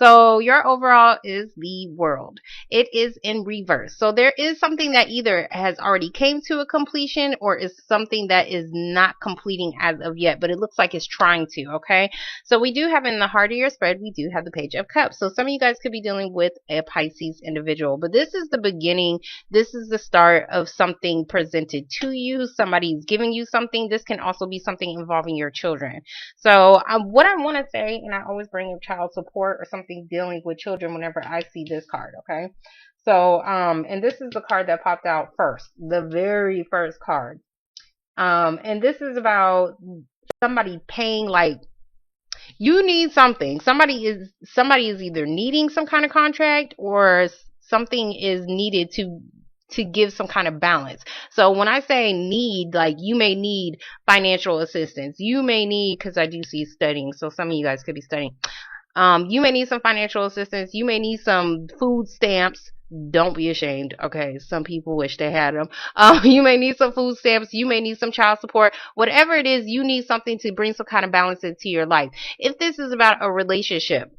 So your overall is the World. It is in reverse. So there is something that either has already came to a completion or is something that is not completing as of yet, but it looks like it's trying to, okay? So we do have in the heart of your spread, we do have the Page of Cups. So some of you guys could be dealing with a Pisces individual, but this is the beginning. This is the start of something presented to you. Somebody's giving you something. This can also be something involving your children. So what I want to say, and I always bring up child support or something dealing with children whenever I see this card, okay? So, and this is the card that popped out first, the very first card. And this is about somebody paying, like, you need something. Somebody is either needing some kind of contract or something is needed to give some kind of balance. So when I say need, like, you may need financial assistance. You may need, because I do see studying, so some of you guys could be studying. You may need some financial assistance. You may need some food stamps. Don't be ashamed. Okay, some people wish they had them. You may need some food stamps. You may need some child support. Whatever it is, you need something to bring some kind of balance into your life. If this is about a relationship,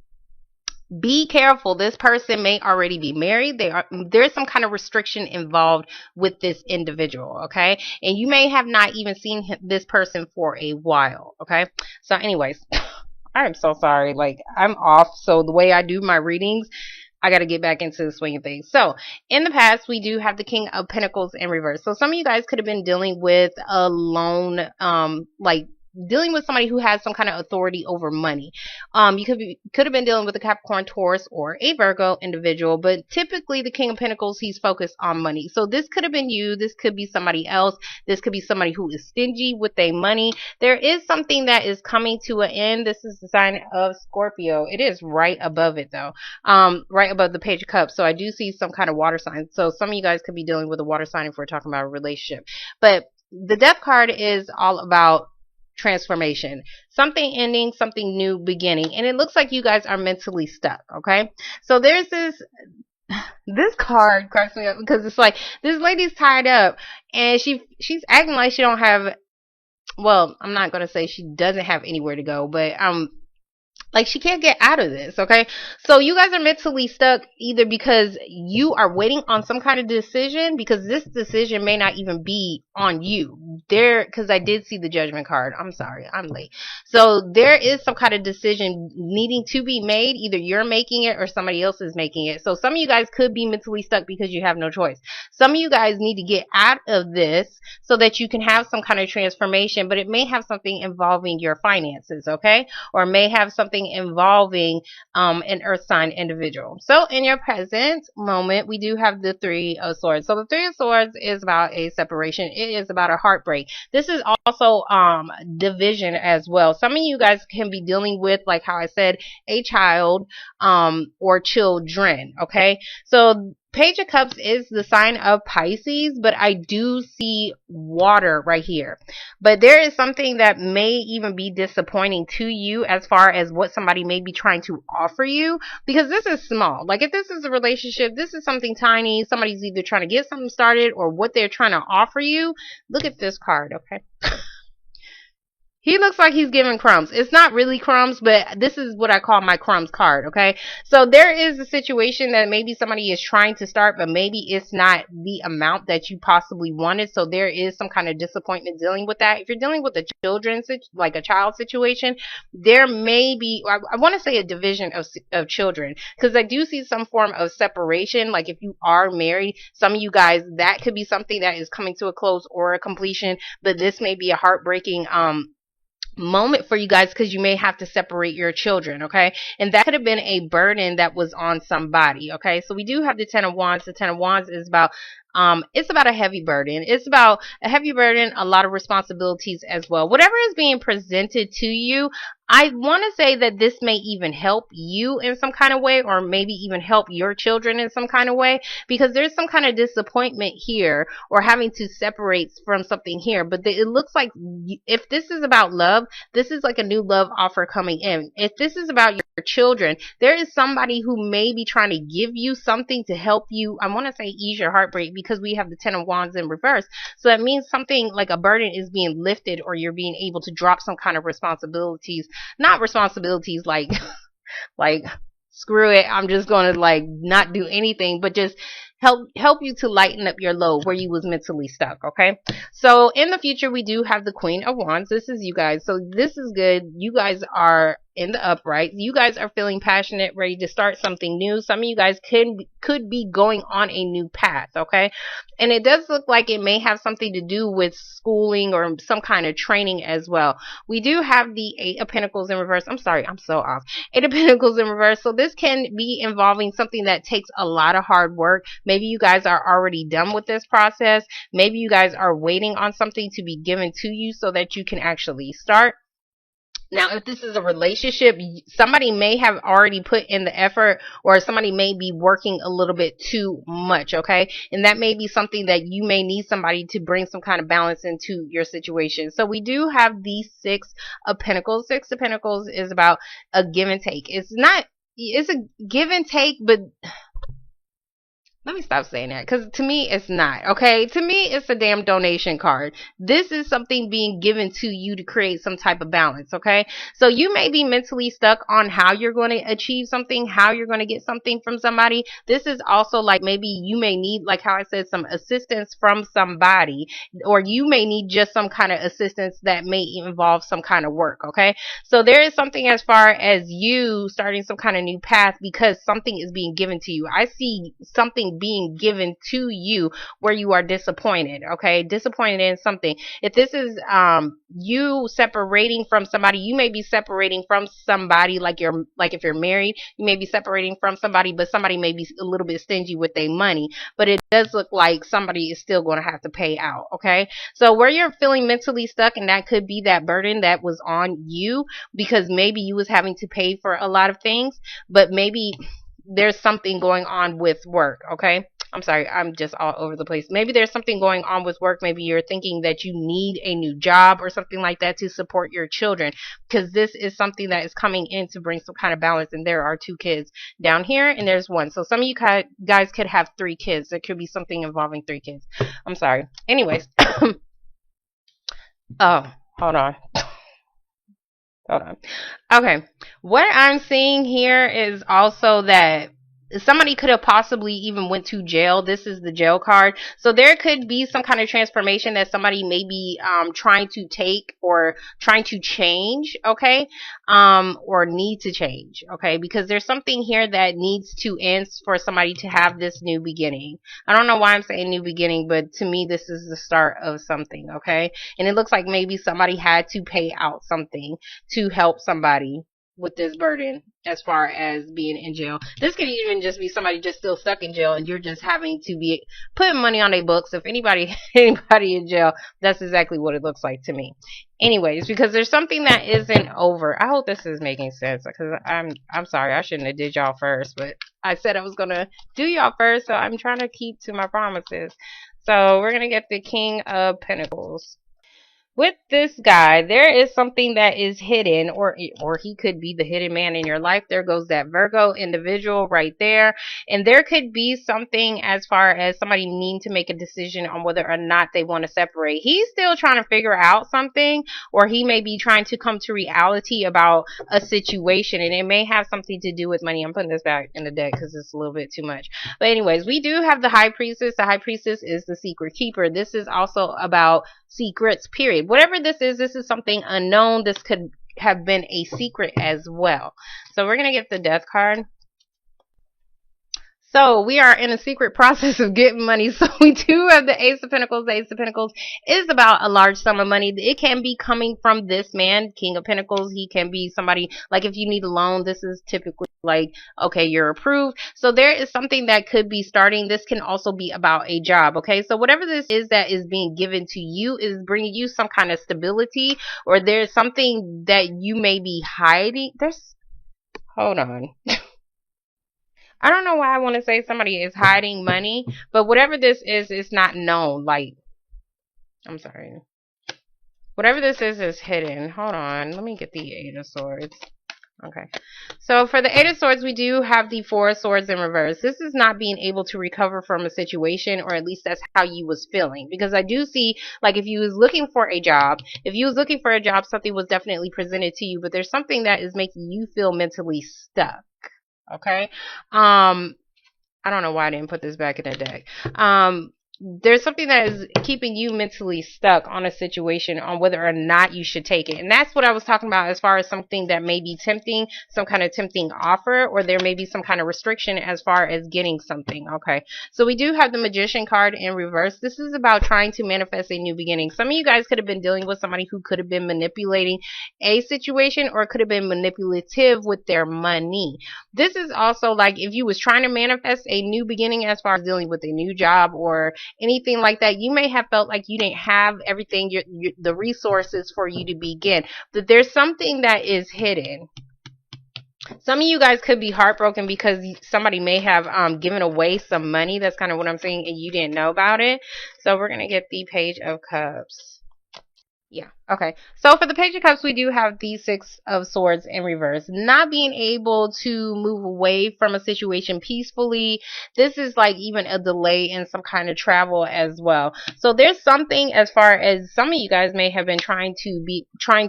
be careful. This person may already be married. There's some kind of restriction involved with this individual, okay? And you may have not even seen this person for a while, okay? So anyways, I'm so sorry. Like, I'm off. So the way I do my readings, I got to get back into the swing of things. So in the past, we do have the King of Pentacles in reverse. So some of you guys could have been dealing with a loan, like dealing with somebody who has some kind of authority over money. You could have been dealing with a Capricorn, Taurus, or a Virgo individual, but typically the King of Pentacles, he's focused on money. So this could have been you. This could be somebody else. This could be somebody who is stingy with their money. There is something that is coming to an end. This is the sign of Scorpio. It is right above it though, right above the Page of Cups. So I do see some kind of water sign. So some of you guys could be dealing with a water sign if we're talking about a relationship. But the Death card is all about transformation, something ending, something new beginning, and it looks like you guys are mentally stuck, okay? So there's this card cracks me up because it's like this lady's tied up and she's acting like she don't have, well, I'm not gonna say she doesn't have anywhere to go, but like she can't get out of this, okay? So you guys are mentally stuck either because you are waiting on some kind of decision, because this decision may not even be on you. Because I did see the Judgment card. I'm sorry, I'm late. So there is some kind of decision needing to be made. Either you're making it or somebody else is making it. So some of you guys could be mentally stuck because you have no choice. Some of you guys need to get out of this so that you can have some kind of transformation, but it may have something involving your finances, okay? Or may have something involving an earth sign individual. So in your present moment, we do have the Three of Swords. So the Three of Swords is about a separation. It is about a heartbreak. This is also division as well. Some of you guys can be dealing with, like how I said, a child or children, okay? So Page of Cups is the sign of Pisces, but I do see water right here. But there is something that may even be disappointing to you as far as what somebody may be trying to offer you, because this is small. Like if this is a relationship, this is something tiny. Somebody's either trying to get something started or what they're trying to offer you. Look at this card, okay? He looks like he's giving crumbs. It's not really crumbs, but this is what I call my crumbs card, okay? So there is a situation that maybe somebody is trying to start, but maybe it's not the amount that you possibly wanted. So there is some kind of disappointment dealing with that. If you're dealing with a like a child situation, there may be, I want to say a division of children, because I do see some form of separation. Like if you are married, some of you guys, that could be something that is coming to a close or a completion, but this may be a heartbreaking, moment for you guys because you may have to separate your children, okay? And that could have been a burden that was on somebody, okay? So we do have the Ten of Wands. The Ten of Wands is about it's about a heavy burden. It's about a heavy burden, a lot of responsibilities as well. Whatever is being presented to you, I want to say that this may even help you in some kind of way, or maybe even help your children in some kind of way, because there's some kind of disappointment here or having to separate from something here. But it looks like if this is about love, this is like a new love offer coming in. If this is about your children, there is somebody who may be trying to give you something to help you, I want to say ease your heartbreak, because we have the Ten of Wands in reverse. So that means something like a burden is being lifted, or you're being able to drop some kind of responsibilities. Not responsibilities like like screw it, I'm just gonna like not do anything, but just help you to lighten up your load where you was mentally stuck. Okay, so in the future we do have the Queen of Wands. This is you guys, so this is good. You guys are in the upright. You guys are feeling passionate, ready to start something new. Some of you guys could be going on a new path. Okay, and it does look like it may have something to do with schooling or some kind of training as well. We do have the Eight of Pentacles in reverse. I'm sorry, I'm so off. Eight of Pentacles in reverse. So this can be involving something that takes a lot of hard work. Maybe you guys are already done with this process. Maybe you guys are waiting on something to be given to you so that you can actually start. Now, if this is a relationship, somebody may have already put in the effort, or somebody may be working a little bit too much, okay? And that may be something that you may need somebody to bring some kind of balance into your situation. So we do have the Six of Pentacles. Six of Pentacles is about a give and take. It's a give and take, but let me stop saying that, because to me it's not, okay? To me it's a damn donation card. This is something being given to you to create some type of balance, okay? So you may be mentally stuck on how you're going to achieve something, how you're going to get something from somebody. This is also like maybe you may need, like how I said, some assistance from somebody, or you may need just some kind of assistance that may involve some kind of work, okay? So there is something as far as you starting some kind of new path because something is being given to you. I see something being given to you where you are disappointed, okay? Disappointed in something. If this is you separating from somebody, you may be separating from somebody like if you're married, you may be separating from somebody, but somebody may be a little bit stingy with their money, but it does look like somebody is still going to have to pay out, okay? So where you're feeling mentally stuck, and that could be that burden that was on you because maybe you was having to pay for a lot of things, but maybe there's something going on with work, okay? I'm sorry, I'm just all over the place. Maybe there's something going on with work. Maybe you're thinking that you need a new job or something like that to support your children, because this is something that is coming in to bring some kind of balance. And there are 2 kids down here and there's 1. So some of you guys could have 3 kids. There could be something involving 3 kids. I'm sorry. Anyways. Oh, hold on. Hold on. Okay. What I'm seeing here is also that somebody could have possibly even went to jail. This is the jail card. So there could be some kind of transformation that somebody may be trying to take or trying to change, okay? Or need to change, okay? Because there's something here that needs to end for somebody to have this new beginning. I don't know why I'm saying new beginning, but to me this is the start of something, okay? And it looks like maybe somebody had to pay out something to help somebody with this burden as far as being in jail. This could even just be somebody just still stuck in jail and you're just having to be putting money on their books. If anybody in jail, that's exactly what it looks like to me. Anyways, because there's something that isn't over. I hope this is making sense, because I'm sorry, I shouldn't have did y'all first, but I said I was gonna do y'all first, so I'm trying to keep to my promises. So we're gonna get the King of Pentacles. With this guy, there is something that is hidden, or he could be the hidden man in your life. There goes that Virgo individual right there. And there could be something as far as somebody needing to make a decision on whether or not they want to separate. He's still trying to figure out something, or he may be trying to come to reality about a situation, and it may have something to do with money. I'm putting this back in the deck because it's a little bit too much. But anyways, we do have the High Priestess. The High Priestess is the secret keeper. This is also about secrets, period. Whatever this is something unknown. This could have been a secret as well. So we're going to get the Death card. So we are in a secret process of getting money. So we do have the Ace of Pentacles. The Ace of Pentacles is about a large sum of money. It can be coming from this man, King of Pentacles. He can be somebody, like if you need a loan, this is typically like, okay, you're approved. So there is something that could be starting. This can also be about a job, okay? So whatever this is that is being given to you is bringing you some kind of stability, or there's something that you may be hiding. Hold on. I don't know why I want to say somebody is hiding money, but whatever this is, it's not known. Like, I'm sorry. Whatever this is hidden. Hold on. Let me get the Eight of Swords. Okay. So for the Eight of Swords, we do have the Four of Swords in reverse. This is not being able to recover from a situation, or at least that's how you was feeling. Because I do see, like, if you was looking for a job, something was definitely presented to you, but there's something that is making you feel mentally stuck. Okay. I don't know why I didn't put this back in the deck. There's something that is keeping you mentally stuck on a situation on whether or not you should take it. And that's what I was talking about as far as something that may be tempting, some kind of tempting offer, or there may be some kind of restriction as far as getting something. Okay. So we do have the Magician card in reverse. This is about trying to manifest a new beginning. Some of you guys could have been dealing with somebody who could have been manipulating a situation or could have been manipulative with their money. This is also like if you was trying to manifest a new beginning as far as dealing with a new job or anything like that, you may have felt like you didn't have everything, the resources for you to begin. But there's something that is hidden. Some of you guys could be heartbroken because somebody may have given away some money. That's kind of what I'm saying, and you didn't know about it. So we're going to get the Page of Cups. Yeah. Okay. So for the Page of Cups, we do have the Six of Swords in reverse. Not being able to move away from a situation peacefully. This is like even a delay in some kind of travel as well. So there's something as far as some of you guys may have been trying to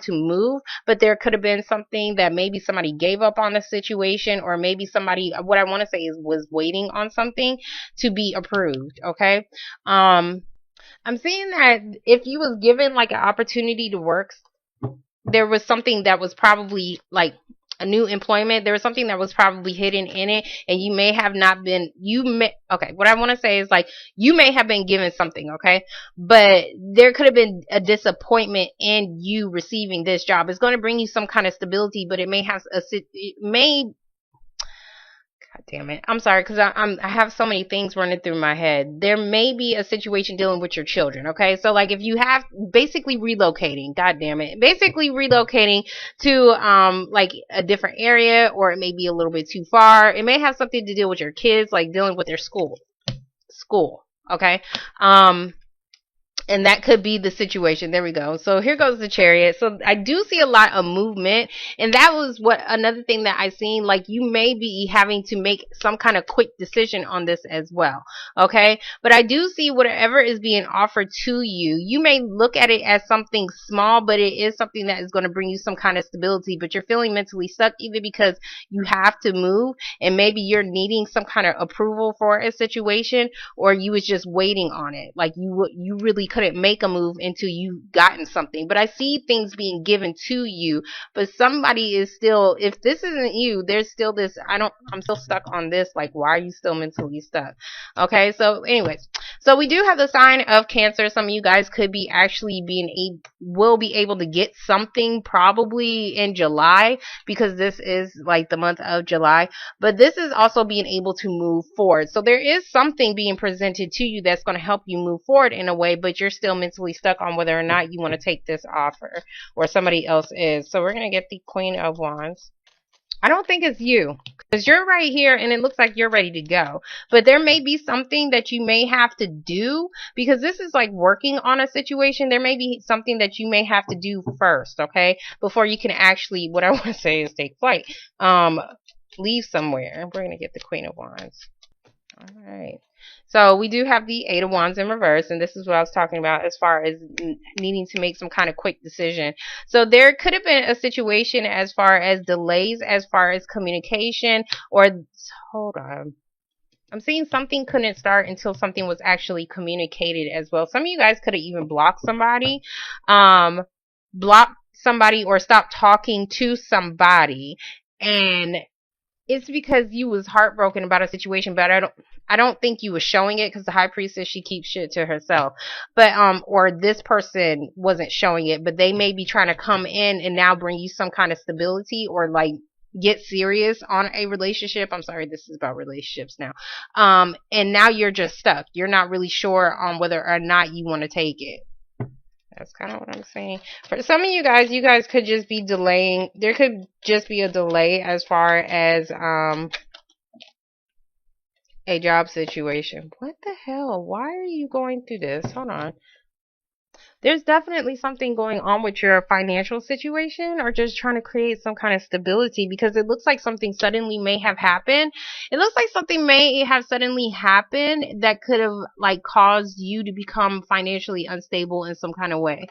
move, but there could have been something that maybe somebody gave up on the situation, or maybe somebody, what I want to say is, was waiting on something to be approved. Okay. I'm seeing that if you was given like an opportunity to work, there was something that was probably like a new employment. There was something that was probably hidden in it, and you may have not been, okay, what I want to say is like, you may have been given something, okay, but there could have been a disappointment in you receiving this job. It's going to bring you some kind of stability, but it may God damn it. I'm sorry because I have so many things running through my head. There may be a situation dealing with your children, okay? So like if you have basically relocating, god damn it. Basically relocating to like a different area, or it may be a little bit too far. It may have something to do with your kids, like dealing with their school. Okay? And that could be the situation. There we go. So here goes the Chariot. So I do see a lot of movement. And that was what another thing that I seen. Like you may be having to make some kind of quick decision on this as well. Okay. But I do see whatever is being offered to you. You may look at it as something small, but it is something that is going to bring you some kind of stability. But you're feeling mentally stuck either because you have to move and maybe you're needing some kind of approval for a situation, or you was just waiting on it. Like you really couldn't make a move until you gotten something. But I see things being given to you, but somebody is still, if this isn't you, there's still this, I'm still stuck on this. Like, why are you still mentally stuck? Okay, so anyways, so we do have the sign of Cancer. Some of you guys could be actually will be able to get something probably in July, because this is like the month of July, but this is also being able to move forward. So there is something being presented to you that's going to help you move forward in a way, but you're still mentally stuck on whether or not you want to take this offer, or somebody else is. So we're going to get the Queen of Wands. I don't think it's you, because you're right here and it looks like you're ready to go. But there may be something that you may have to do, because this is like working on a situation. There may be something that you may have to do first, okay, before you can actually, what I want to say is take flight, leave somewhere. We're going to get the Queen of Wands. All right. So we do have the Eight of Wands in reverse, and this is what I was talking about as far as needing to make some kind of quick decision. So there could have been a situation as far as delays, as far as communication, or hold on. I'm seeing something couldn't start until something was actually communicated as well. Some of you guys could have even blocked somebody, or stopped talking to somebody, and it's because you was heartbroken about a situation, but I don't think you was showing it, because the High Priestess, she keeps shit to herself. But or this person wasn't showing it, but they may be trying to come in and now bring you some kind of stability, or like get serious on a relationship. I'm sorry, this is about relationships now. And now you're just stuck. You're not really sure on whether or not you want to take it. That's kind of what I'm saying. For some of you guys could just be delaying. There could just be a delay as far as a job situation. What the hell? Why are you going through this? Hold on. There's definitely something going on with your financial situation, or just trying to create some kind of stability, because it looks like something suddenly may have happened. It looks like something may have suddenly happened that could have like caused you to become financially unstable in some kind of way.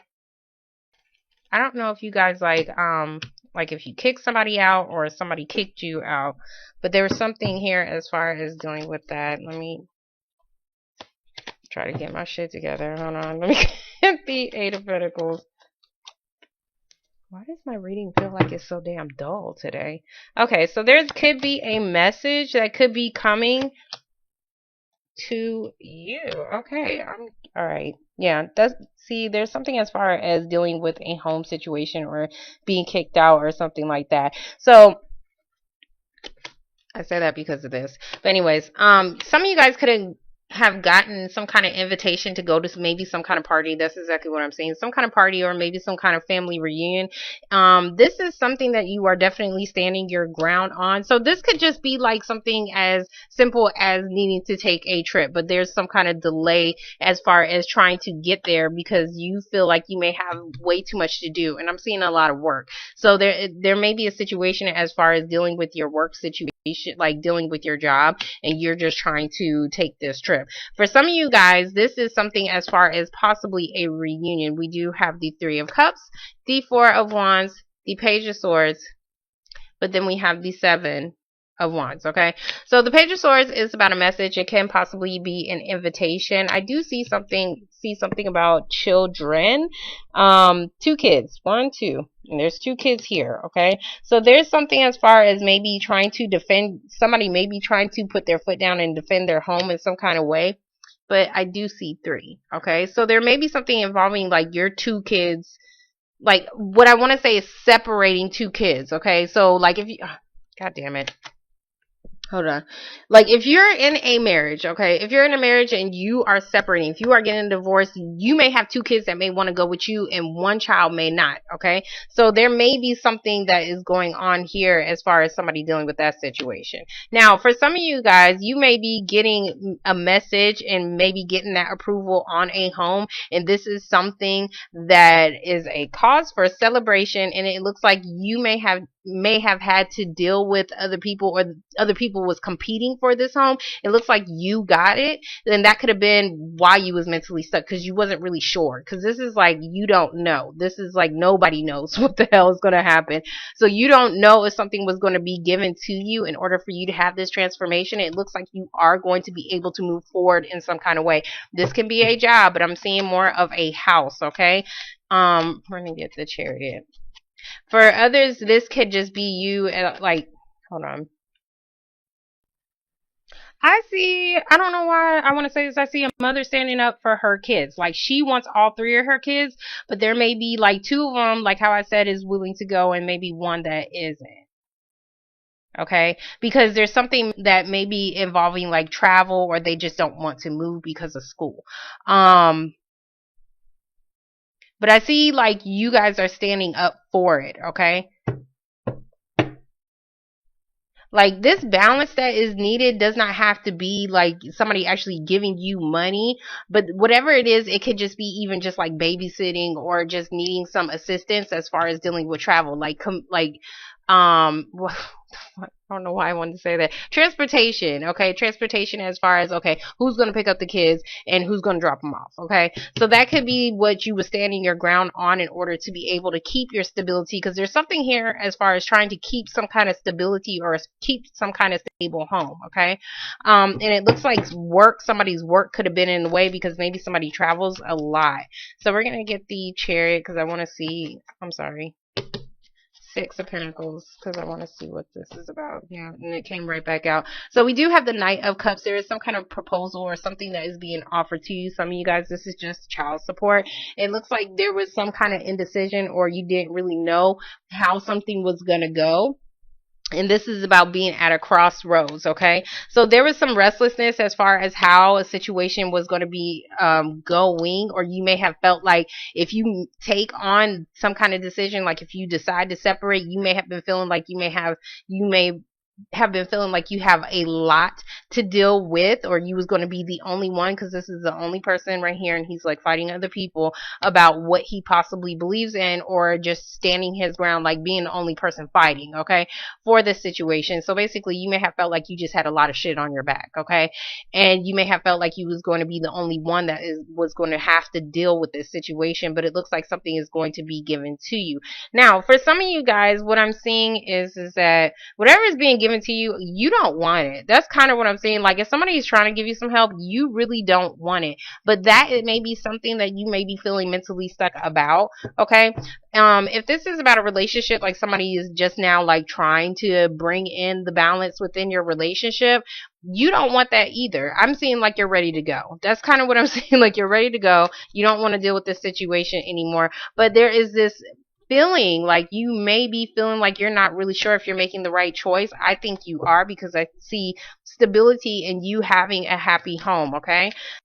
I don't know if you guys like like if you kick somebody out or somebody kicked you out. But there was something here as far as dealing with that. Let me try to get my shit together. Hold on. Let me get the Eight of Pentacles. Why does my reading feel like it's so damn dull today? Okay, so there could be a message that could be coming to you. Okay, all right. Yeah, see, there's something as far as dealing with a home situation or being kicked out or something like that. So I say that because of this. But anyways, some of you guys could have gotten some kind of invitation to go to maybe some kind of party. That's exactly what I'm saying. Some kind of party or maybe some kind of family reunion. This is something that you are definitely standing your ground on. So this could just be like something as simple as needing to take a trip, but there's some kind of delay as far as trying to get there because you feel like you may have way too much to do. And I'm seeing a lot of work. So there may be a situation as far as dealing with your work situation, like dealing with your job, and you're just trying to take this trip. For some of you guys, this is something as far as possibly a reunion. We do have the Three of Cups, the Four of Wands, the Page of Swords, but then we have the Seven of Wands. Okay, so the Page of Swords is about a message. It can possibly be an invitation. I do see something about children. Two kids, one, two, and there's two kids here. Okay, so there's something as far as maybe trying to defend somebody, maybe trying to put their foot down and defend their home in some kind of way. But I do see three. Okay, so there may be something involving like your two kids. Like what I want to say is separating two kids. Okay, so like if you, God damn it. Hold on. Like if you're in a marriage, okay, if you're in a marriage and you are separating, if you are getting a divorce, you may have two kids that may want to go with you and one child may not, okay? So there may be something that is going on here as far as somebody dealing with that situation. Now, for some of you guys, you may be getting a message and maybe getting that approval on a home, and this is something that is a cause for celebration, and it looks like you may have had to deal with other people, or other people was competing for this home. It looks like you got it. Then that could have been why you was mentally stuck, because you wasn't really sure. Because this is like you don't know. This is like nobody knows what the hell is going to happen. So you don't know if something was going to be given to you in order for you to have this transformation. It looks like you are going to be able to move forward in some kind of way. This can be a job, but I'm seeing more of a house. Okay. We're gonna get the Chariot. For others, this could just be you, like, hold on. I don't know why I want to say this. I see a mother standing up for her kids. Like she wants all three of her kids, but there may be like two of them, like how I said, is willing to go and maybe one that isn't. Okay, because there's something that may be involving like travel, or they just don't want to move because of school. But I see like you guys are standing up for it, okay? Like this balance that is needed does not have to be like somebody actually giving you money, but whatever it is, it could just be even just like babysitting or just needing some assistance as far as dealing with travel. I don't know why I wanted to say that. Transportation, okay? Transportation as far as, okay, who's going to pick up the kids and who's going to drop them off, okay? So that could be what you were standing your ground on in order to be able to keep your stability, because there's something here as far as trying to keep some kind of stability or keep some kind of stable home, okay? And it looks like somebody's work could have been in the way because maybe somebody travels a lot. So we're going to get the Chariot because I want to see, I'm sorry. Six of Pentacles, because I want to see what this is about. Yeah, and it came right back out. So we do have the Knight of Cups. There is some kind of proposal or something that is being offered to you. Some of you guys, this is just child support. It looks like there was some kind of indecision, or you didn't really know how something was going to go. And this is about being at a crossroads, okay? So there was some restlessness as far as how a situation was going to be going, or you may have felt like if you take on some kind of decision, like if you decide to separate, you may have been feeling like you may have been feeling like you have a lot to deal with, or you was going to be the only one, because this is the only person right here, and he's like fighting other people about what he possibly believes in, or just standing his ground, like being the only person fighting, okay, for this situation. So basically, you may have felt like you just had a lot of shit on your back, okay, and you may have felt like you was going to be the only one that was going to have to deal with this situation, but it looks like something is going to be given to you. Now, for some of you guys, what I'm seeing is that whatever is being given to you, you don't want it. That's kind of what I'm saying. Like, if somebody is trying to give you some help, you really don't want it. But that it may be something that you may be feeling mentally stuck about. Okay. If this is about a relationship, like somebody is just now like trying to bring in the balance within your relationship, you don't want that either. I'm seeing like you're ready to go. That's kind of what I'm saying. Like, you're ready to go. You don't want to deal with this situation anymore. But there is this feeling like you may be feeling like you're not really sure if you're making the right choice. I think you are, because I see stability in you having a happy home, okay?